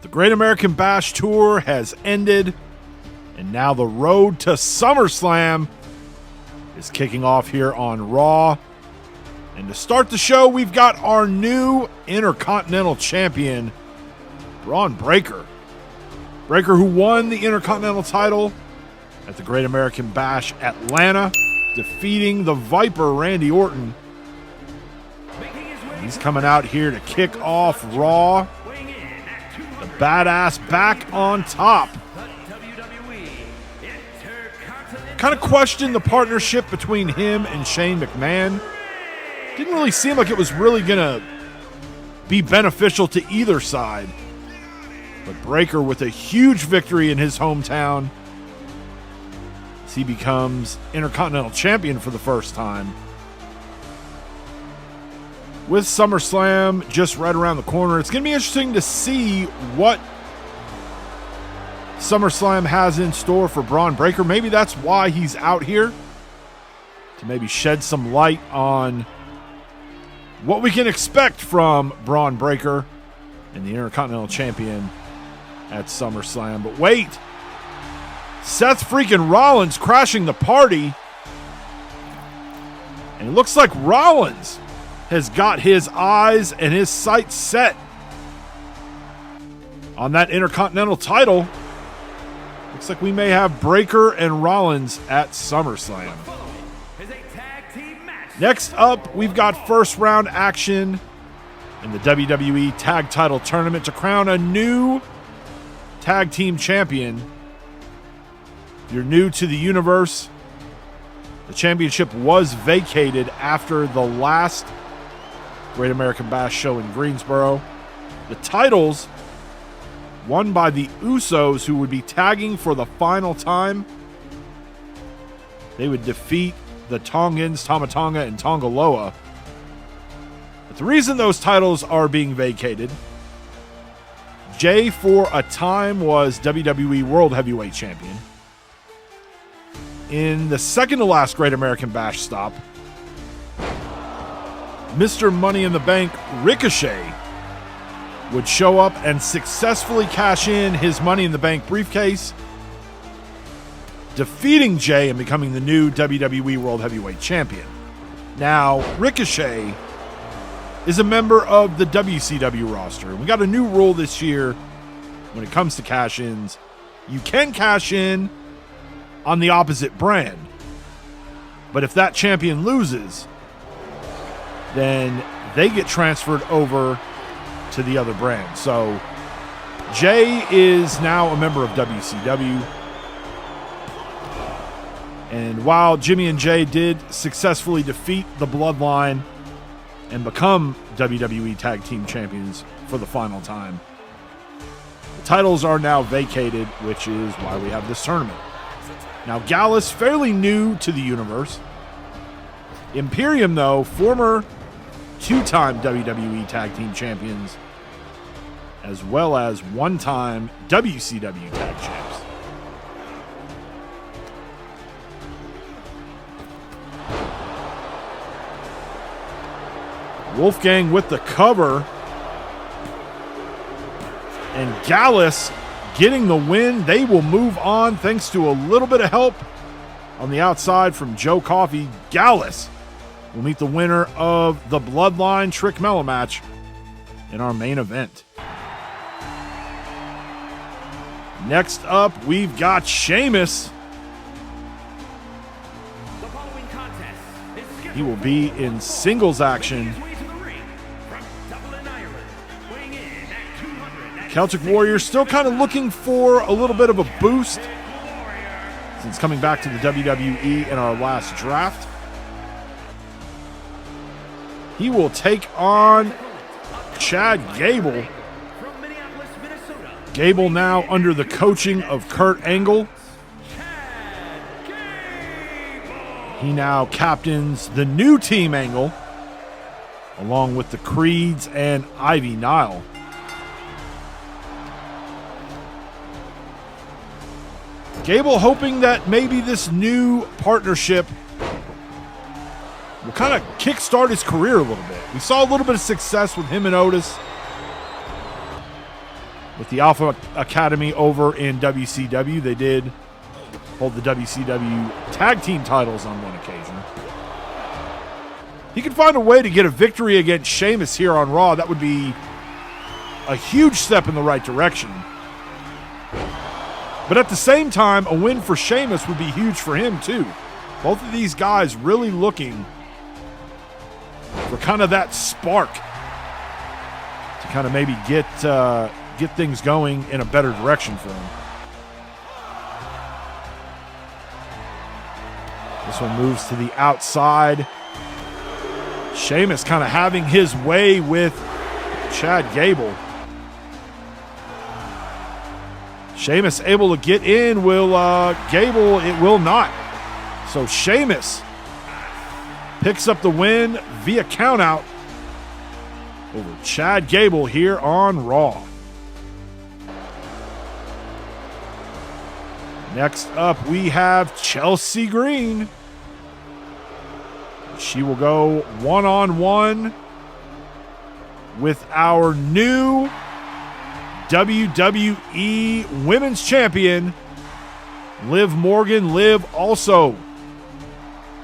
The Great American Bash Tour has ended, and now the road to SummerSlam is kicking off here on Raw. And to start the show, we've got our new Intercontinental Champion, Braun Breaker. Breaker, who won the Intercontinental title at the Great American Bash Atlanta, defeating the Viper, Randy Orton. He's coming out here to kick off Raw. The badass back on top. Kind of questioned the partnership between him and Shane McMahon. Didn't really seem like it was really going to be beneficial to either side. But Breaker with a huge victory in his hometown as he becomes Intercontinental Champion for the first time. With SummerSlam just right around the corner, it's going to be interesting to see what SummerSlam has in store for Braun Breaker. Maybe that's why he's out here, to maybe shed some light on what we can expect from Braun Breaker and the Intercontinental Champion at SummerSlam. But wait, Seth freaking Rollins crashing the party. And it looks like Rollins has got his eyes and his sights set on that Intercontinental title. Looks like we may have Breaker and Rollins at SummerSlam. Next up, we've got first round action in the WWE Tag Title Tournament to crown a new Tag Team Champion. If you're new to the universe, the championship was vacated after the last Great American Bash show in Greensboro. The titles won by the Usos, who would be tagging for the final time. They would defeat the Tongans, Tama Tonga and Tonga Loa. But the reason those titles are being vacated, Jay for a time was WWE World Heavyweight Champion. In the second to last Great American Bash stop, Mr. Money in the Bank Ricochet would show up and successfully cash in his Money in the Bank briefcase, defeating Jay and becoming the new WWE World Heavyweight Champion. Now, Ricochet is a member of the WCW roster. We got a new rule this year when it comes to cash-ins. You can cash in on the opposite brand, but if that champion loses, then they get transferred over to the other brand. So Jay is now a member of WCW. And while Jimmy and Jay did successfully defeat the Bloodline and become WWE Tag Team Champions for the final time, the titles are now vacated, which is why we have this tournament. Now, Gallus, fairly new to the universe. Imperium, though, former two-time WWE Tag Team Champions, as well as one-time WCW Tag Champs. Wolfgang with the cover. And Gallus getting the win. They will move on thanks to a little bit of help on the outside from Joe Coffey. Gallus will meet the winner of the Bloodline Trick Mellow match in our main event. Next up, we've got Sheamus. He will be in singles action. Celtic Warrior still kind of looking for a little bit of a boost since coming back to the WWE in our last draft. He will take on Chad Gable. Gable now under the coaching of Kurt Angle. He now captains the new Team Angle, along with the Creeds and Ivy Nile. Gable hoping that maybe this new partnership will kind of kickstart his career a little bit. We saw a little bit of success with him and Otis with the Alpha Academy over in WCW. They did hold the WCW tag team titles on one occasion. He could find a way to get a victory against Sheamus here on Raw. That would be a huge step in the right direction. But at the same time, a win for Sheamus would be huge for him too. Both of these guys really looking for kind of that spark to kind of maybe get things going in a better direction for him. This one moves to the outside. Sheamus kind of having his way with Chad Gable. Sheamus able to get in. Will Gable, it will not. So Sheamus picks up the win via countout over Chad Gable here on Raw. Next up, we have Chelsea Green. She will go one-on-one with our new WWE Women's Champion, Liv Morgan. Liv also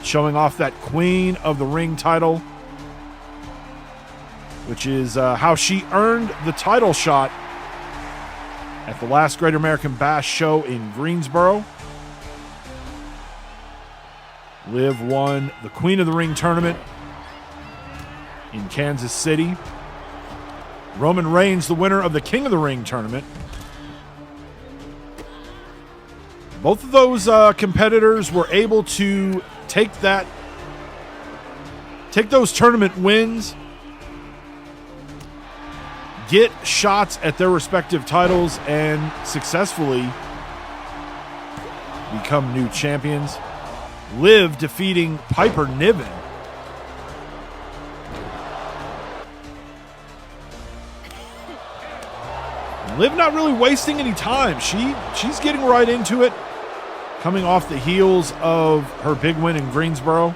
showing off that Queen of the Ring title, which is how she earned the title shot at the last Great American Bash show in Greensboro. Liv won the Queen of the Ring tournament in Kansas City. Roman Reigns, the winner of the King of the Ring tournament. Both of those competitors were able to take those tournament wins, get shots at their respective titles, and successfully become new champions. Liv defeating Piper Niven. Liv not really wasting any time. She's getting right into it, coming off the heels of her big win in Greensboro.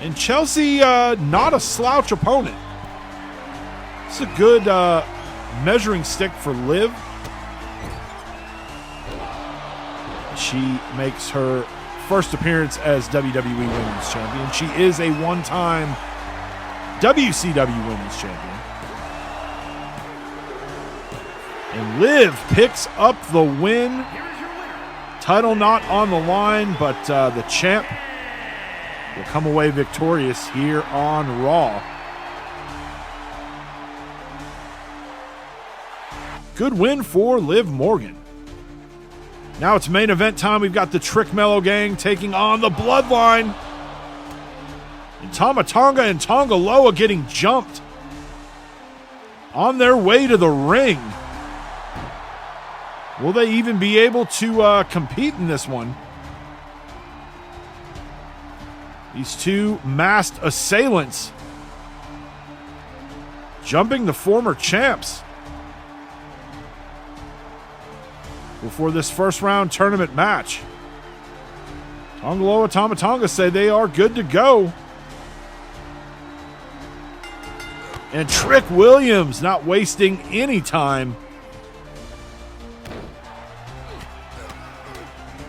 And Chelsea, not a slouch opponent. It's a good measuring stick for Liv. She makes her first appearance as WWE Women's Champion. She is a one-time WCW Women's Champion. And Liv picks up the win. Title not on the line, but the champ will come away victorious here on Raw. Good win for Liv Morgan. Now it's main event time. We've got the Trick Mello Gang taking on the Bloodline. And Tama Tonga and Tonga Loa getting jumped on their way to the ring. Will they even be able to compete in this one? These two masked assailants jumping the former champs before this first round tournament match. Tonga Loa, Tama Tonga say they are good to go. And Trick Williams not wasting any time.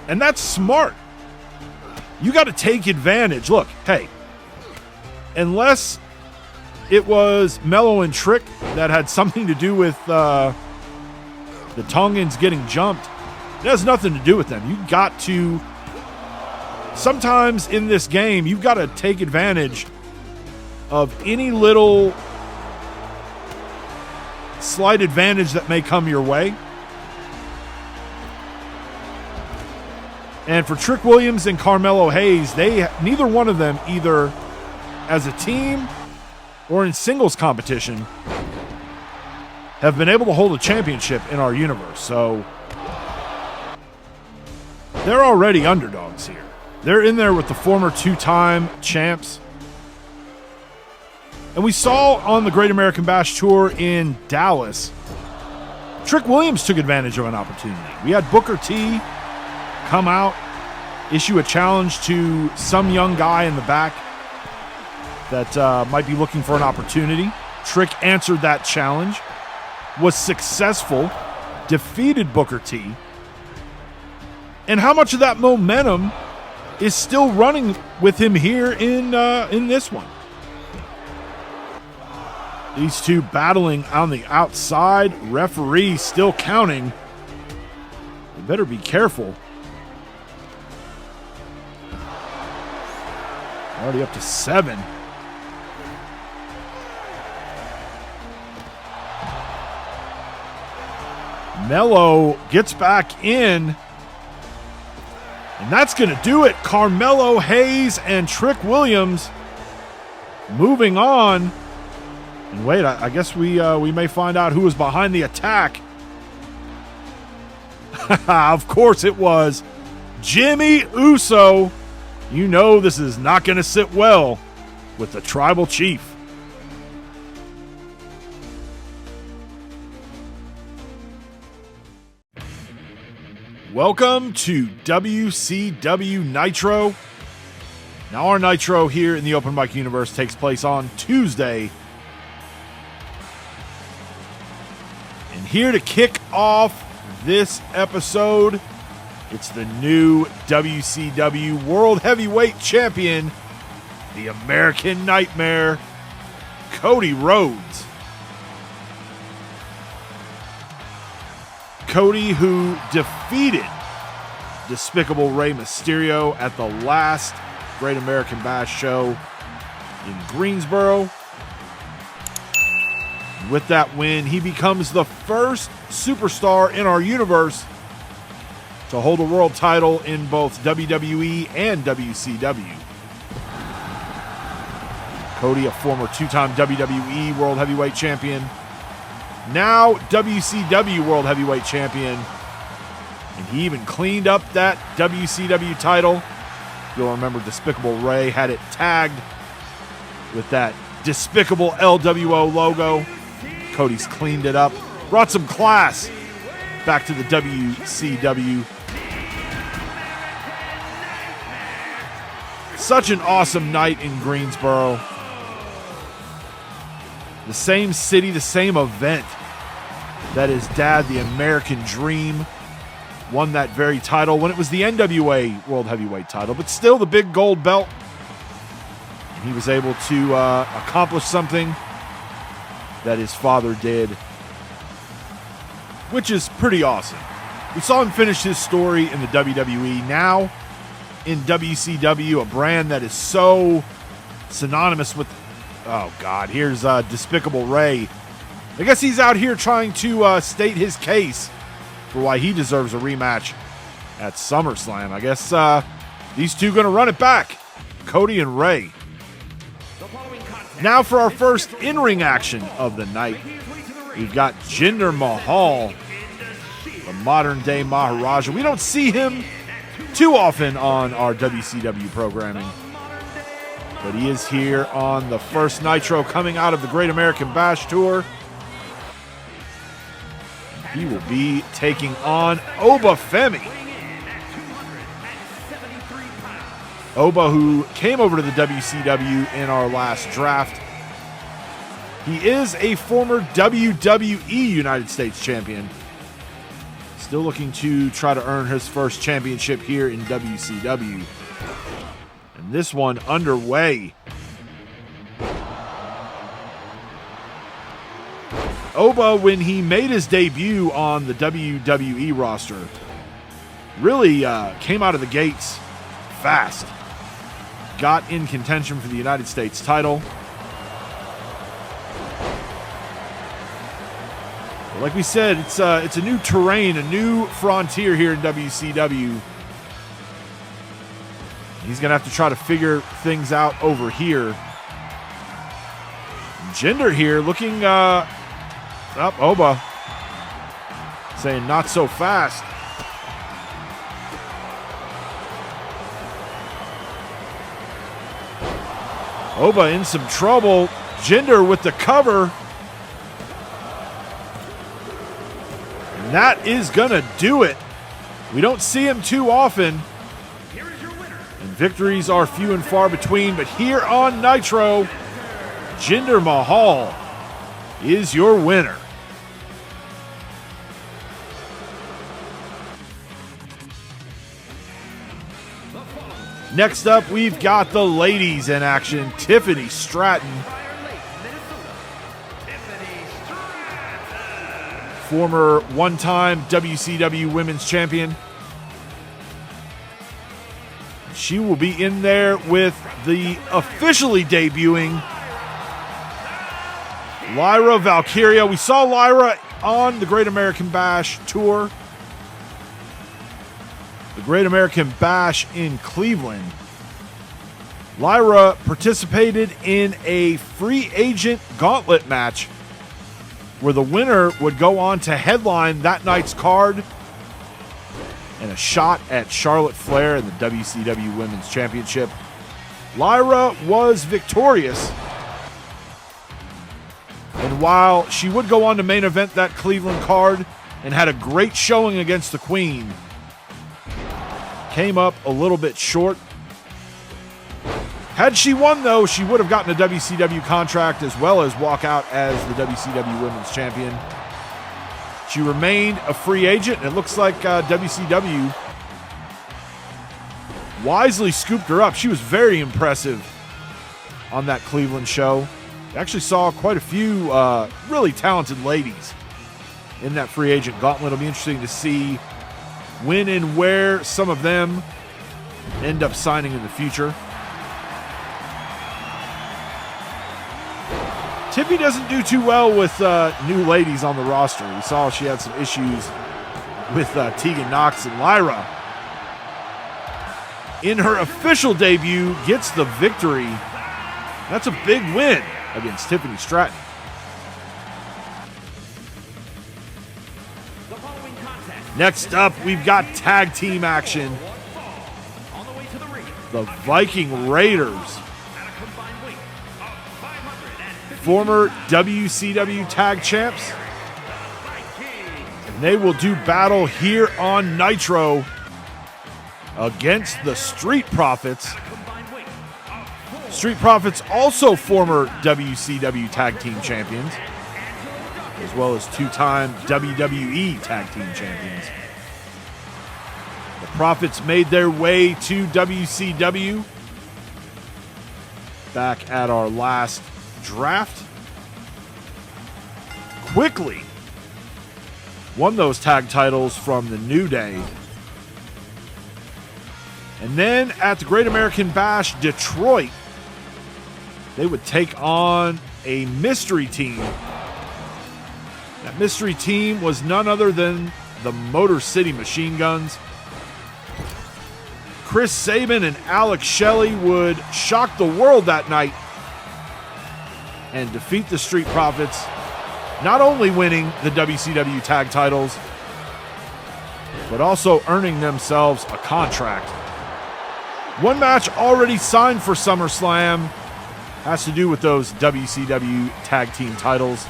And that's smart. You got to take advantage. Look, hey, unless it was Mello and Trick that had something to do with the Tongans getting jumped, it has nothing to do with them. You got to, sometimes in this game, you've got to take advantage of any little slight advantage that may come your way. And for Trick Williams and Carmelo Hayes, neither one of them, either as a team or in singles competition, have been able to hold a championship in our universe. So they're already underdogs here. They're in there with the former two-time champs. And we saw on the Great American Bash Tour in Dallas, Trick Williams took advantage of an opportunity. We had Booker T come out, issue a challenge to some young guy in the back that might be looking for an opportunity. Trick answered that challenge. was successful, defeated Booker T, and how much of that momentum is still running with him here in this one. These two battling on the outside. Referee still counting. You better be careful. Already up to 7. Mello gets back in. And that's going to do it. Carmelo Hayes and Trick Williams moving on. And wait, I guess we may find out who was behind the attack. Of course it was Jimmy Uso. You know this is not going to sit well with the Tribal Chief. Welcome to WCW Nitro. Now our Nitro here in the Open Mic Universe takes place on Tuesday. And here to kick off this episode, it's the new WCW World Heavyweight Champion, the American Nightmare, Cody Rhodes. Cody, who defeated Despicable Rey Mysterio at the last Great American Bash show in Greensboro. With that win, he becomes the first superstar in our universe to hold a world title in both WWE and WCW. Cody, a former 2-time WWE World Heavyweight Champion, now WCW World Heavyweight Champion, and he even cleaned up that WCW title. You'll remember Despicable Rey had it tagged with that Despicable LWO logo. Cody's cleaned it up, brought some class back to the WCW. Such an awesome night in Greensboro. The same city, the same event that his dad, the American Dream, won that very title when it was the NWA World Heavyweight title, but still the big gold belt. He was able to accomplish something that his father did, which is pretty awesome. We saw him finish his story in the WWE. Now in WCW, a brand that is so synonymous with, oh God, here's Despicable Rey. I guess he's out here trying to state his case for why he deserves a rematch at SummerSlam. I guess these two going to run it back, Cody and Rey. Now for our first in-ring action of the night, we've got Jinder Mahal, the modern-day Maharaja. We don't see him too often on our WCW programming, but he is here on the first Nitro coming out of the Great American Bash Tour. He will be taking on Oba Femi. Oba, who came over to the WCW in our last draft. He is a former WWE United States champion. Still looking to try to earn his first championship here in WCW. And this one underway. Oba, when he made his debut on the WWE roster, really came out of the gates fast. Got in contention for the United States title. But like we said, it's a new terrain, a new frontier here in WCW. He's going to have to try to figure things out over here. Jinder here looking up. Oba saying not so fast. Oba in some trouble. Jinder with the cover. And that is going to do it. We don't see him too often. And victories are few and far between. But here on Nitro, Jinder Mahal is your winner. Next up, we've got the ladies in action. Tiffany Stratton, former one-time WCW Women's Champion. She will be in there with the officially debuting Lyra Valkyria. We saw Lyra on the Great American Bash tour. The Great American Bash in Cleveland. Lyra participated in a free agent gauntlet match where the winner would go on to headline that night's card and a shot at Charlotte Flair in the WCW Women's Championship. Lyra was victorious. And while she would go on to main event that Cleveland card and had a great showing against the Queen, came up a little bit short. Had she won, though, she would have gotten a WCW contract as well as walk out as the WCW Women's Champion. She remained a free agent, and it looks like WCW wisely scooped her up. She was very impressive on that Cleveland show. Actually saw quite a few really talented ladies in that free agent gauntlet. It'll be interesting to see when and where some of them end up signing in the future. Tippy doesn't do too well with new ladies on the roster. We saw she had some issues with Tegan Nox and Lyra. In her official debut, gets the victory. That's a big win against Tiffany Stratton. Next up, we've got tag team action. The Viking Raiders, former WCW tag champs. And they will do battle here on Nitro against the Street Profits. Street Profits, also former WCW tag team champions, as well as two-time WWE tag team champions. The Profits made their way to WCW back at our last draft. Quickly won those tag titles from the New Day. And then at the Great American Bash Detroit, they would take on a mystery team. That mystery team was none other than the Motor City Machine Guns. Chris Sabin and Alex Shelley would shock the world that night and defeat the Street Profits, not only winning the WCW tag titles, but also earning themselves a contract. One match already signed for SummerSlam has to do with those WCW tag team titles.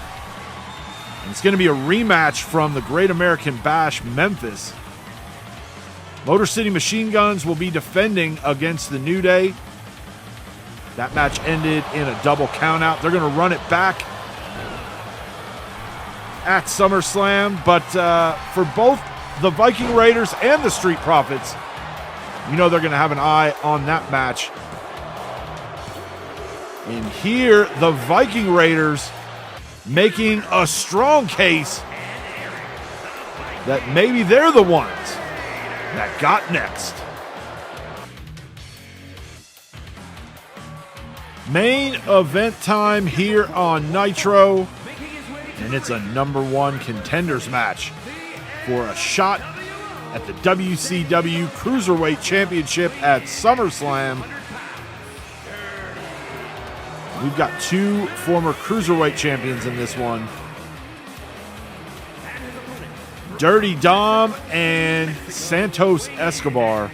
And it's going to be a rematch from the Great American Bash Memphis. Motor City Machine Guns will be defending against the New Day. That match ended in a double countout. They're going to run it back at SummerSlam. But for both the Viking Raiders and the Street Profits, you know they're going to have an eye on that match. And here, the Viking Raiders making a strong case that maybe they're the ones that got next. Main event time here on Nitro, and it's a #1 contenders match for a shot at the WCW Cruiserweight Championship at SummerSlam. We've got two former Cruiserweight champions in this one. Dirty Dom and Santos Escobar.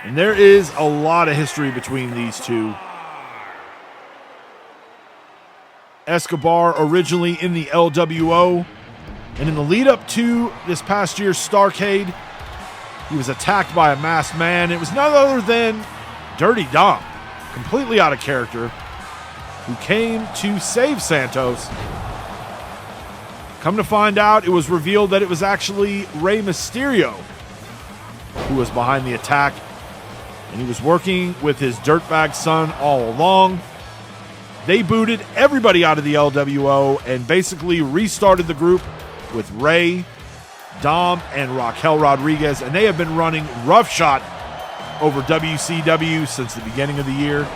And there is a lot of history between these two. Escobar originally in the LWO, and in the lead up to this past year's Starrcade, he was attacked by a masked man. It was none other than Dirty Dom, completely out of character, who came to save Santos. Come to find out, it was revealed that it was actually Rey Mysterio who was behind the attack. And he was working with his dirtbag son all along. They booted everybody out of the LWO and basically restarted the group with Ray, Dom, and Raquel Rodriguez. And they have been running roughshod over WCW since the beginning of the year.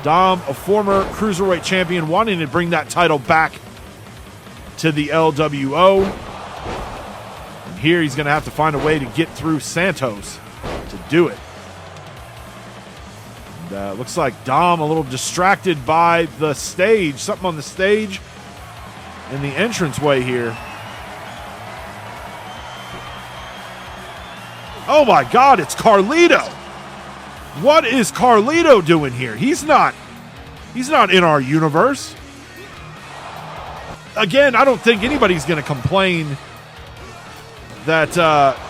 Dom, a former Cruiserweight champion, wanting to bring that title back to the LWO. And here he's going to have to find a way to get through Santos to do it. And, looks like Dom a little distracted by the stage. Something on the stage in the entranceway here. Oh my God, it's Carlito. What is Carlito doing here? He's not in our universe. Again, I don't think anybody's going to complain that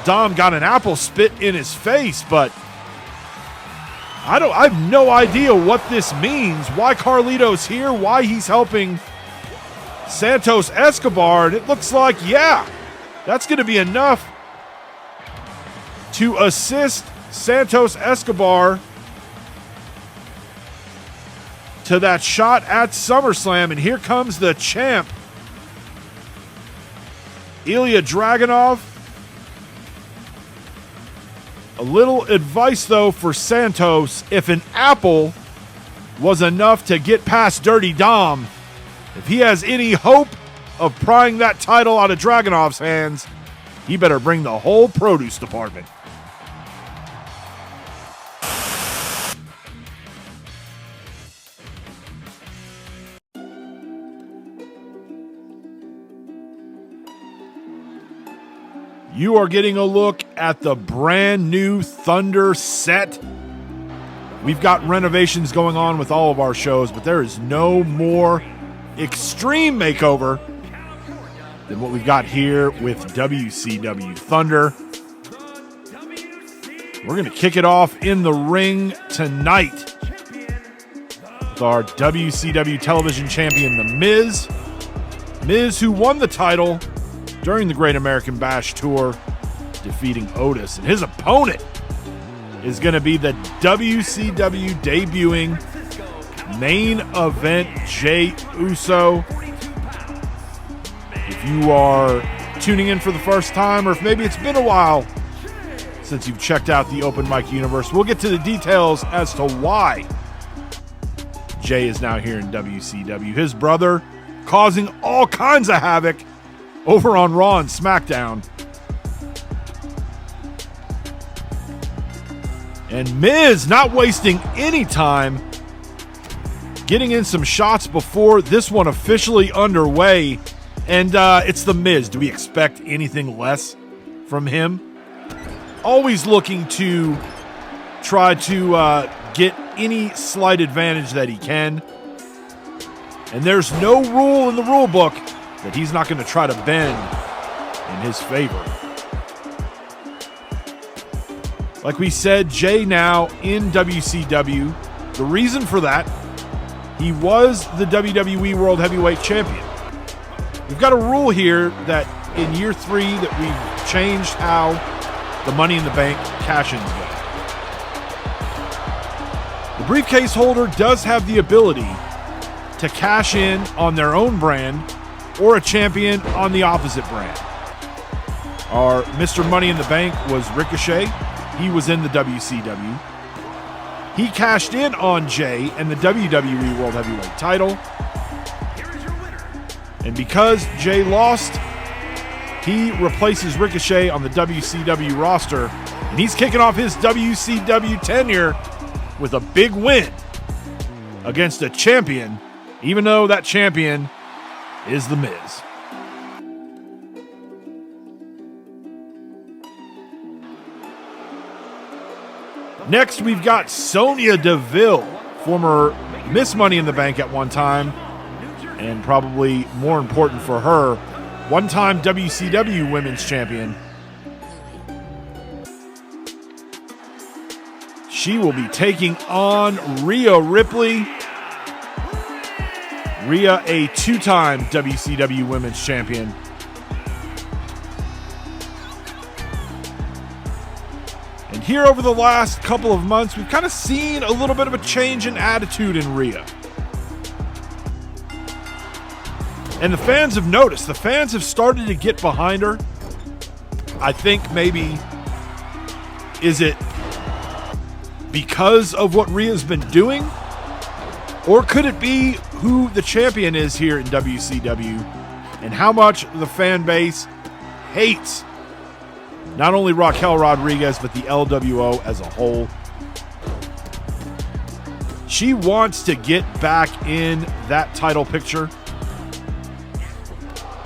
Dom got an apple spit in his face, but I have no idea what this means, why Carlito's here, why he's helping Santos Escobar, and it looks like, yeah, that's going to be enough to assist Santos Escobar to that shot at SummerSlam. And here comes the champ, Ilya Dragunov. A little advice, though, for Santos. If an apple was enough to get past Dirty Dom, if he has any hope of prying that title out of Dragunov's hands, he better bring the whole produce department. You are getting a look at the brand new Thunder set. We've got renovations going on with all of our shows, but there is no more extreme makeover than what we've got here with WCW Thunder. We're going to kick it off in the ring tonight with our WCW television champion, The Miz. Miz, who won the title during the Great American Bash Tour, defeating Otis. And his opponent is going to be the WCW debuting main event Jey Uso. If you are tuning in for the first time, or if maybe it's been a while since you've checked out the Open Mic Universe, we'll get to the details as to why Jey is now here in WCW. His brother causing all kinds of havoc over on Raw and Smackdown. And Miz not wasting any time, getting in some shots before this one officially underway. And it's The Miz. Do we expect anything less from him? Always looking to try to get any slight advantage that he can. And there's no rule in the rule book that he's not going to try to bend in his favor. Like we said, Jey now in WCW. The reason for that, he was the WWE World Heavyweight Champion. We've got a rule here that in year 3 that we've changed how the Money in the Bank cash-ins go. The briefcase holder does have the ability to cash in on their own brand or a champion on the opposite brand. Our Mr. Money in the Bank was Ricochet. He was in the WCW. He cashed in on Jey and the WWE World Heavyweight title. And because Jey lost, he replaces Ricochet on the WCW roster. And he's kicking off his WCW tenure with a big win against a champion, even though that champion is The Miz. Next, we've got Sonya Deville, former Miss Money in the Bank at one time, and probably more important for her, one-time WCW Women's Champion. She will be taking on Rhea Ripley. Rhea, a 2-time WCW Women's Champion. And here over the last couple of months, we've kind of seen a little bit of a change in attitude in Rhea. And the fans have noticed. The fans have started to get behind her. I think maybe, is it because of what Rhea's been doing? Or could it be who the champion is here in WCW and how much the fan base hates not only Raquel Rodriguez, but the LWO as a whole? She wants to get back in that title picture.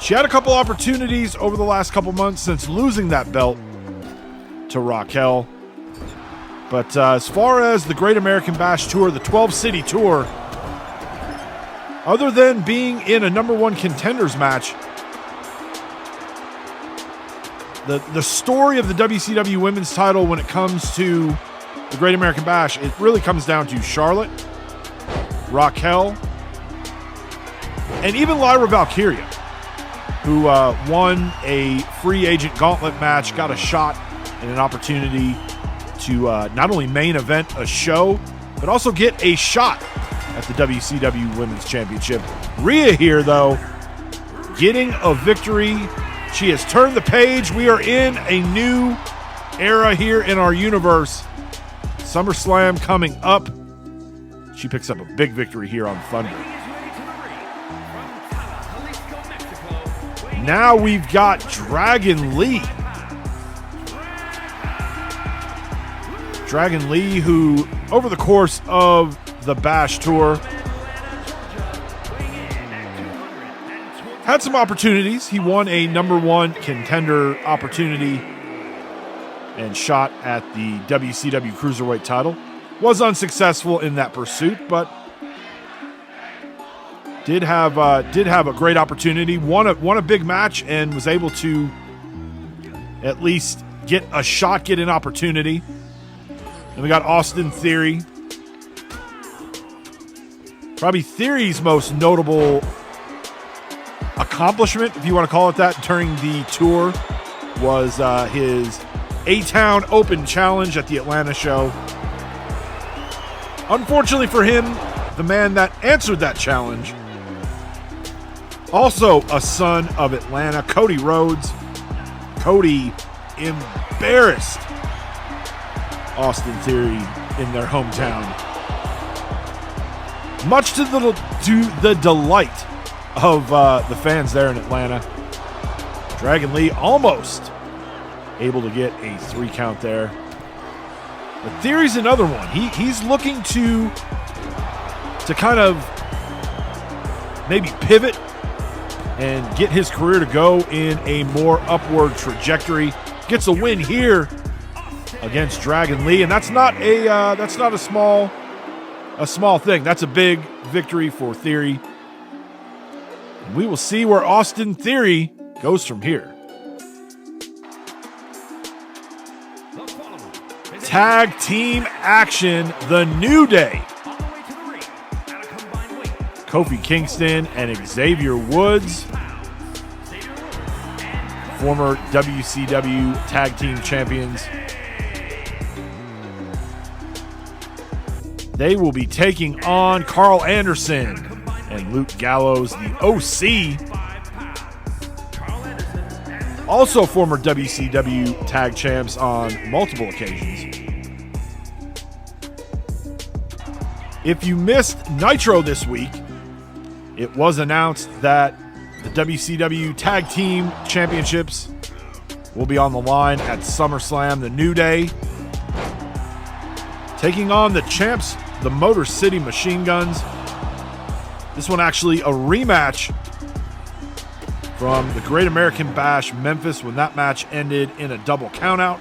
She had a couple opportunities over the last couple months since losing that belt to Raquel. But as far as the Great American Bash Tour, the 12-city tour, other than being in a number one contenders match, the story of the WCW women's title when it comes to the Great American Bash, it really comes down to Charlotte, Raquel, and even Lyra Valkyria, who won a free agent gauntlet match, got a shot and an opportunity to not only main event a show, but also get a shot at the WCW Women's Championship. Rhea here, though, getting a victory. She has turned the page. We are in a new era here in our universe. SummerSlam coming up. She picks up a big victory here on Thunder. Now we've got Dragon Lee. Dragon Lee, who over the course of the Bash Tour had some opportunities. He won a number one contender opportunity and shot at the WCW Cruiserweight title. Was unsuccessful in that pursuit, but did have a great opportunity. Won a big match and was able to at least get a shot, get an opportunity. And we got Austin Theory. Probably Theory's most notable accomplishment, if you want to call it that, during the tour was his A-Town Open Challenge at the Atlanta show. Unfortunately for him, the man that answered that challenge, also a son of Atlanta, Cody Rhodes. Cody embarrassed Austin Theory in their hometown, much to the delight of the fans there in Atlanta. Dragon Lee almost able to get a 3 count there. But Theory's another one. He's looking to kind of maybe pivot and get his career to go in a more upward trajectory. Gets a win here against Dragon Lee, and that's not a small thing. That's a big victory for Theory. And we will see where Austin Theory goes from here. Tag team action, The New Day. Kofi Kingston and Xavier Woods, former WCW Tag Team Champions. They will be taking on Carl Anderson and Luke Gallows, the OC. Also former WCW Tag Champs on multiple occasions. If you missed Nitro this week, it was announced that the WCW Tag Team Championships will be on the line at SummerSlam. The New Day taking on the champs, the Motor City Machine Guns. This one actually a rematch from the Great American Bash Memphis when that match ended in a double countout.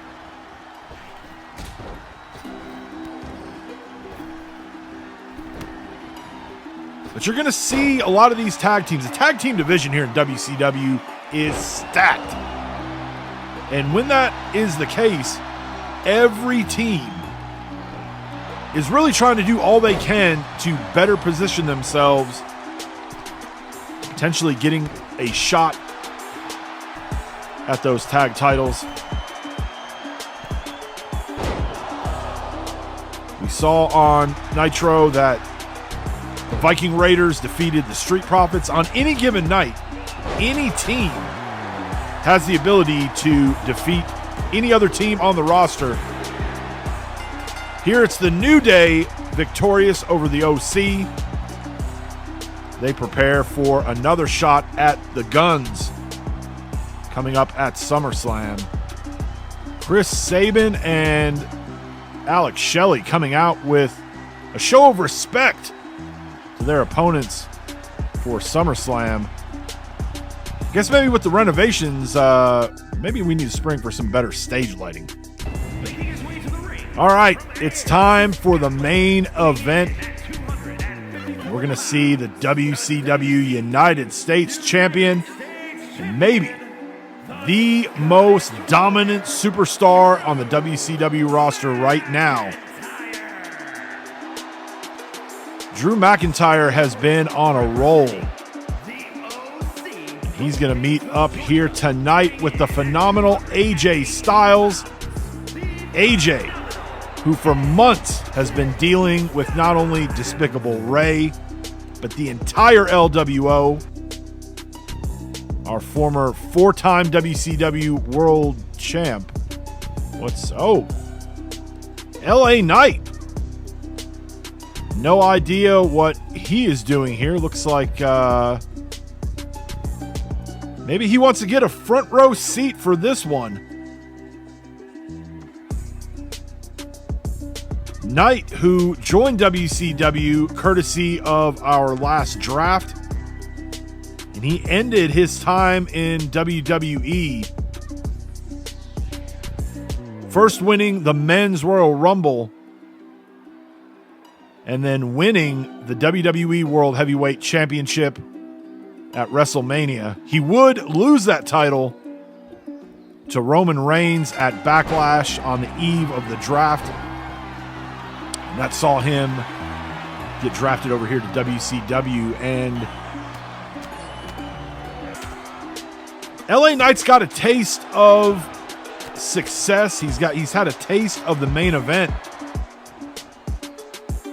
But you're going to see a lot of these tag teams. The tag team division here in WCW is stacked. And when that is the case, every team is really trying to do all they can to better position themselves, potentially getting a shot at those tag titles. saw on Nitro that the Viking Raiders defeated the Street Profits. On any given night, any team has the ability to defeat any other team on the roster. Here it's the New Day victorious over the OC. They prepare for another shot at the Guns coming up at SummerSlam. Chris Sabin and Alex Shelley coming out with a show of respect to their opponents for SummerSlam. I guess maybe with the renovations, maybe we need to spring for some better stage lighting. All right, it's time for the main event. We're going to see the WCW United States Champion, and maybe the most dominant superstar on the WCW roster right now. Drew McIntyre has been on a roll. He's going to meet up here tonight with the phenomenal AJ Styles. AJ, who for months has been dealing with not only Despicable Ray, but the entire LWO. Our former four-time WCW World Champ. LA Knight. No idea what he is doing here. Looks like maybe he wants to get a front row seat for this one. Knight, who joined WCW courtesy of our last draft, and he ended his time in WWE, first winning the Men's Royal Rumble and then winning the WWE World Heavyweight Championship at WrestleMania. He would lose that title to Roman Reigns at Backlash on the eve of the draft. And that saw him get drafted over here to WCW. And LA Knight's got a taste of success. He's had a taste of the main event.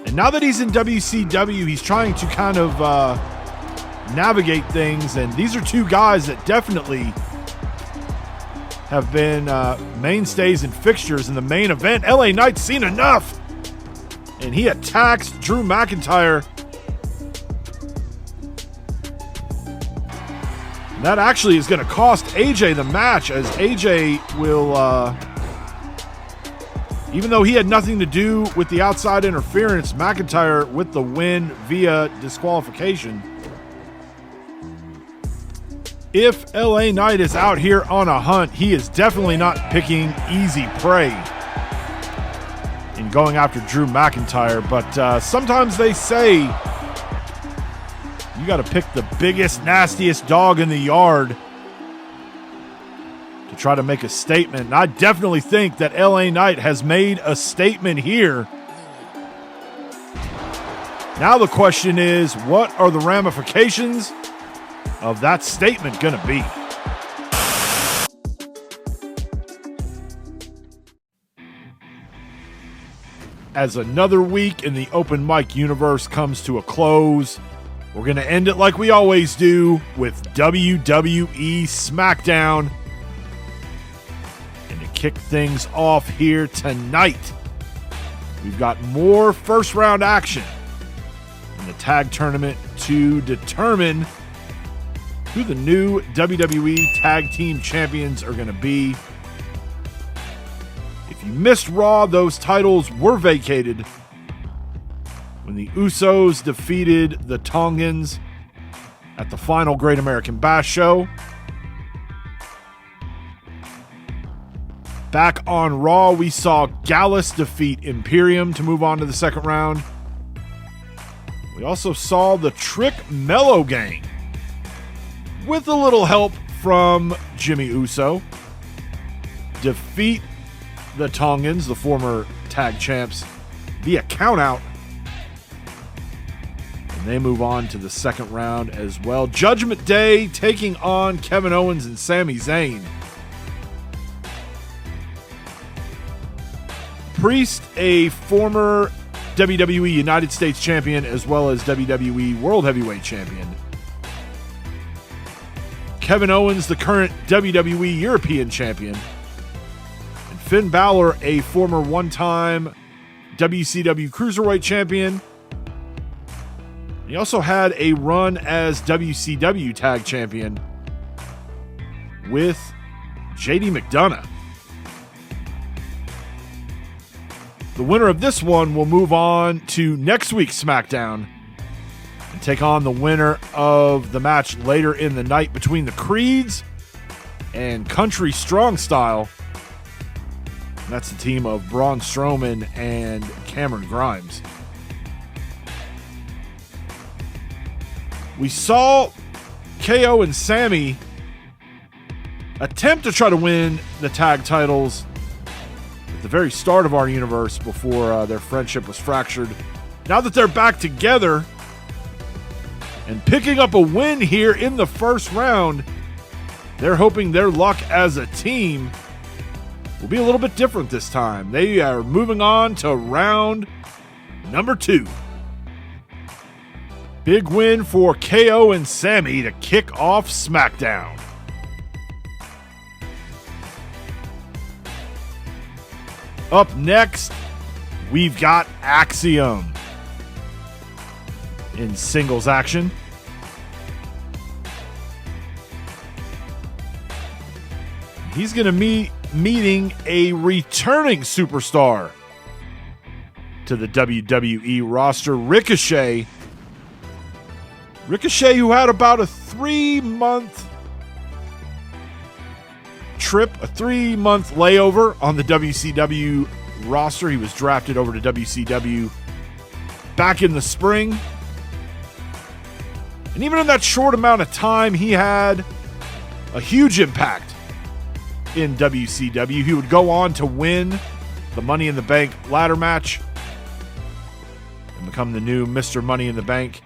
And now that he's in WCW, he's trying to kind of navigate things. And these are two guys that definitely have been mainstays and fixtures in the main event. LA Knight's seen enough. And he attacks Drew McIntyre. And that actually is going to cost AJ the match, as AJ will, even though he had nothing to do with the outside interference, McIntyre with the win via disqualification. If LA Knight is out here on a hunt, he is definitely not picking easy prey in going after Drew McIntyre, but sometimes they say you got to pick the biggest, nastiest dog in the yard to try to make a statement. And I definitely think that LA Knight has made a statement here. Now the question is, what are the ramifications of that statement going to be? As another week in the open mic universe comes to a close, we're going to end it like we always do with WWE Smackdown. And to kick things off here tonight, we've got more first round action in the tag tournament to determine who the new WWE Tag Team Champions are going to be. If you missed Raw, those titles were vacated when the Usos defeated the Tongans at the final Great American Bash show. Back on Raw, we saw Gallus defeat Imperium to move on to the second round. We also saw the Trick Mello Gang, with a little help from Jimmy Uso, defeat the Tongans, the former tag champs, via countout. And they move on to the second round as well. Judgment Day taking on Kevin Owens and Sami Zayn. Priest, a former WWE United States Champion as well as WWE World Heavyweight Champion. Kevin Owens, the current WWE European Champion. And Finn Balor, a former one-time WCW Cruiserweight Champion. He also had a run as WCW Tag Champion with JD McDonough. The winner of this one will move on to next week's SmackDown and take on the winner of the match later in the night between the Creeds and Country Strong Style. And that's the team of Braun Strowman and Cameron Grimes. We saw KO and Sammy attempt to try to win the tag titles at the very start of our universe before their friendship was fractured. Now that they're back together and picking up a win here in the first round, they're hoping their luck as a team will be a little bit different this time. They are moving on to round number 2. Big win for KO and Sammy to kick off SmackDown. Up next, we've got Axiom in singles action. He's going to be meeting a returning superstar to the WWE roster, Ricochet. Ricochet, who had about a 3-month trip, a 3-month layover on the WCW roster. He was drafted over to WCW back in the spring. And even in that short amount of time, he had a huge impact in WCW. He would go on to win the Money in the Bank ladder match and become the new Mr. Money in the Bank.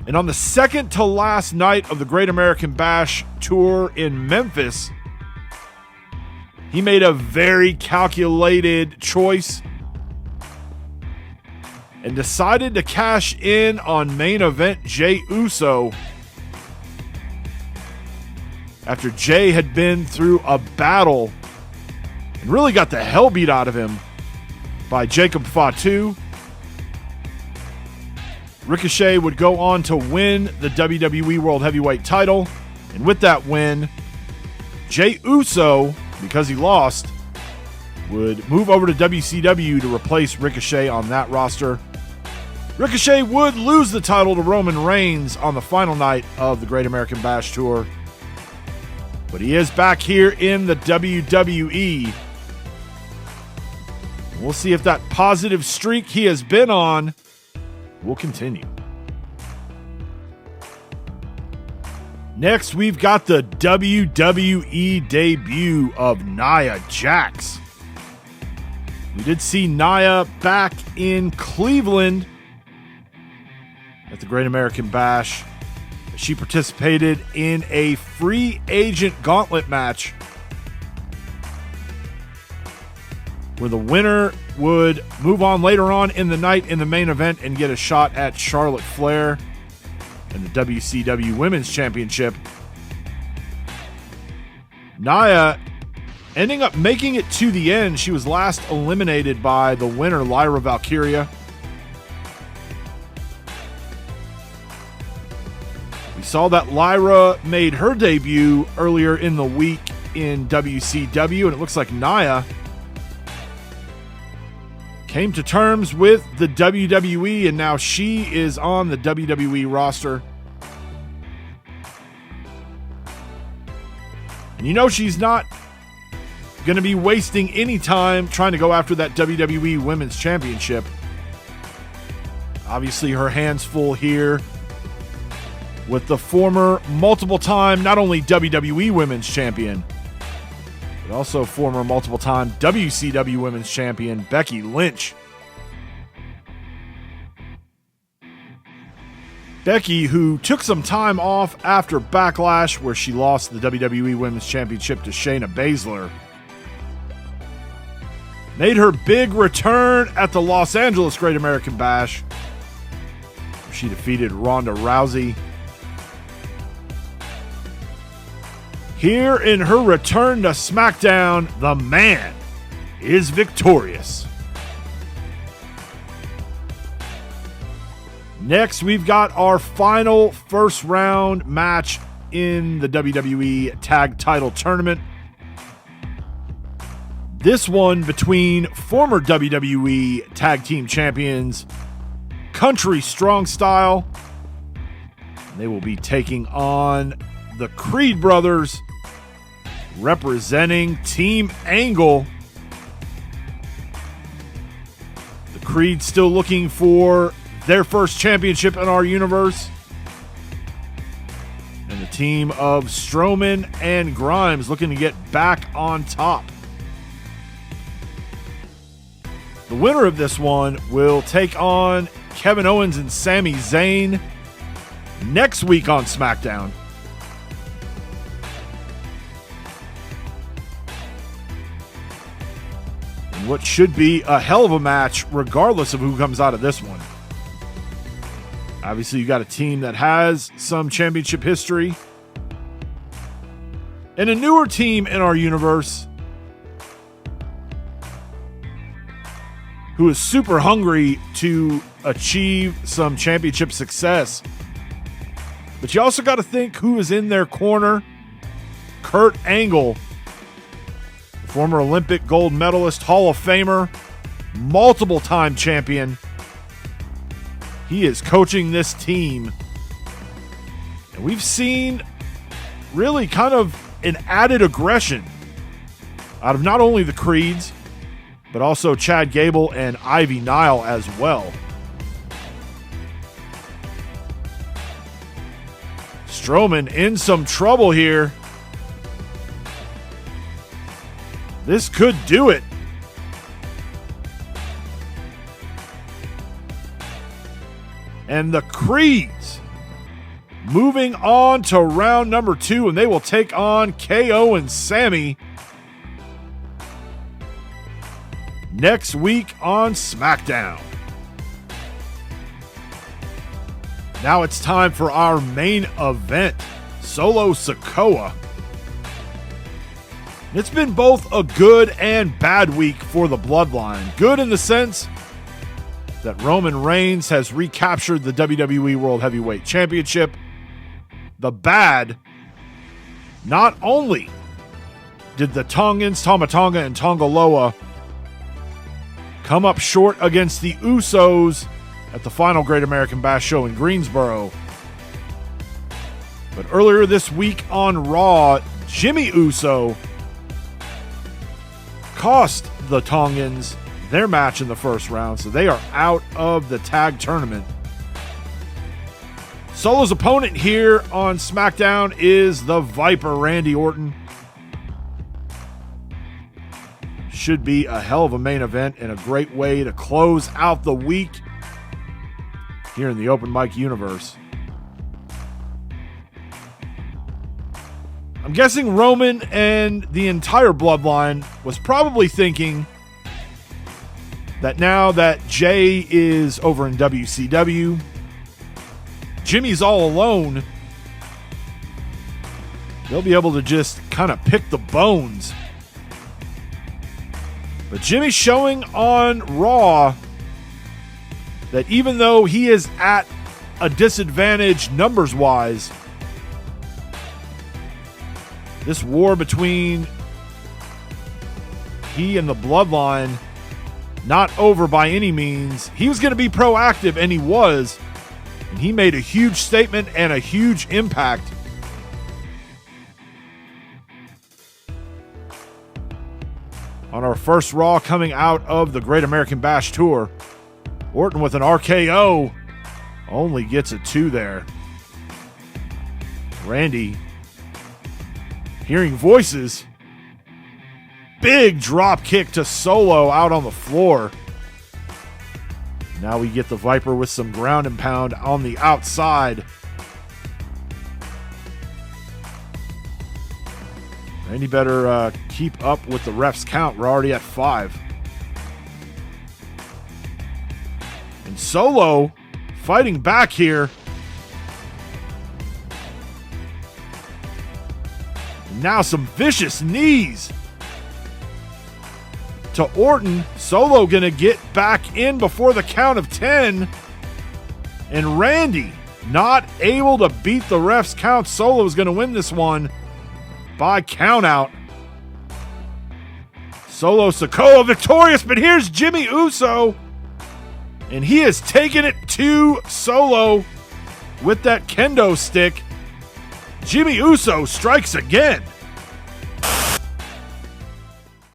And on the second to last night of the Great American Bash tour in Memphis, he made a very calculated choice and decided to cash in on main event Jey Uso after Jey had been through a battle and really got the hell beat out of him by Jacob Fatu. Ricochet would go on to win the WWE World Heavyweight title. And with that win, Jey Uso, because he lost, would move over to WCW to replace Ricochet on that roster. Ricochet would lose the title to Roman Reigns on the final night of the Great American Bash Tour. But he is back here in the WWE. We'll see if that positive streak he has been on will continue. Next, we've got the WWE debut of Nia Jax. We did see Nia back in Cleveland at the Great American Bash. She participated in a free agent gauntlet match where the winner would move on later on in the night in the main event and get a shot at Charlotte Flair and the WCW Women's Championship. Nia ending up making it to the end. She was last eliminated by the winner, Lyra Valkyria. We saw that Lyra made her debut earlier in the week in WCW, and it looks like Nia came to terms with the WWE, and now she is on the WWE roster. And you know she's not going to be wasting any time trying to go after that WWE Women's Championship. Obviously, her hands full here with the former multiple-time, not only WWE Women's Champion, but also former multiple-time WCW Women's Champion, Becky Lynch. Becky, who took some time off after Backlash, where she lost the WWE Women's Championship to Shayna Baszler. made her big return at the Los Angeles Great American Bash. She defeated Ronda Rousey. Here in her return to SmackDown, the man is victorious. Next, we've got our final first round match in the WWE Tag Title Tournament. This one between former WWE Tag Team Champions Country Strong Style. They will be taking on the Creed brothers, representing Team Angle. The Creed still looking for their first championship in our universe. And the team of Strowman and Grimes looking to get back on top. The winner of this one will take on Kevin Owens and Sami Zayn next week on SmackDown. And what should be a hell of a match regardless of who comes out of this one. Obviously, you got a team that has some championship history and a newer team in our universe who is super hungry to achieve some championship success. But you also got to think who is in their corner. Kurt Angle, former Olympic gold medalist, Hall of Famer, multiple-time champion. He is coaching this team. And we've seen really kind of an added aggression out of not only the Creeds, but also Chad Gable and Ivy Nile as well. Strowman in some trouble here. This could do it. And the Creeds moving on to round number 2, and they will take on KO and Sammy next week on SmackDown. Now it's time for our main event, Solo Sikoa. It's been both a good and bad week for the Bloodline. Good in the sense that Roman Reigns has recaptured the WWE World Heavyweight Championship. The bad, not only did the Tongans, Tama Tonga and Tonga Loa, come up short against the Usos at the final Great American Bash show in Greensboro, but earlier this week on Raw, Jimmy Uso cost the Tongans their match in the first round, so they are out of the tag tournament. Solo's opponent here on SmackDown is the Viper, Randy Orton. Should be a hell of a main event and a great way to close out the week here in the open mic universe. I'm guessing Roman and the entire Bloodline was probably thinking that now that Jay is over in WCW, Jimmy's all alone, they'll be able to just kind of pick the bones. But Jimmy's showing on Raw that even though he is at a disadvantage numbers-wise, this war between he and the Bloodline not over by any means. He was going to be proactive, and he was. And he made a huge statement and a huge impact. On our first Raw coming out of the Great American Bash Tour, Orton with an RKO only gets a 2 there. Randy hearing voices. Big drop kick to Solo out on the floor. Now we get the Viper with some ground and pound on the outside. Randy better keep up with the ref's count. We're already at 5. And Solo fighting back here. And now some vicious knees to Orton. Solo gonna get back in before the count of 10. And Randy not able to beat the ref's count. Solo is gonna win this one by countout. Solo Sikoa victorious, but here's Jimmy Uso. And he has taken it to Solo with that kendo stick. Jimmy Uso strikes again.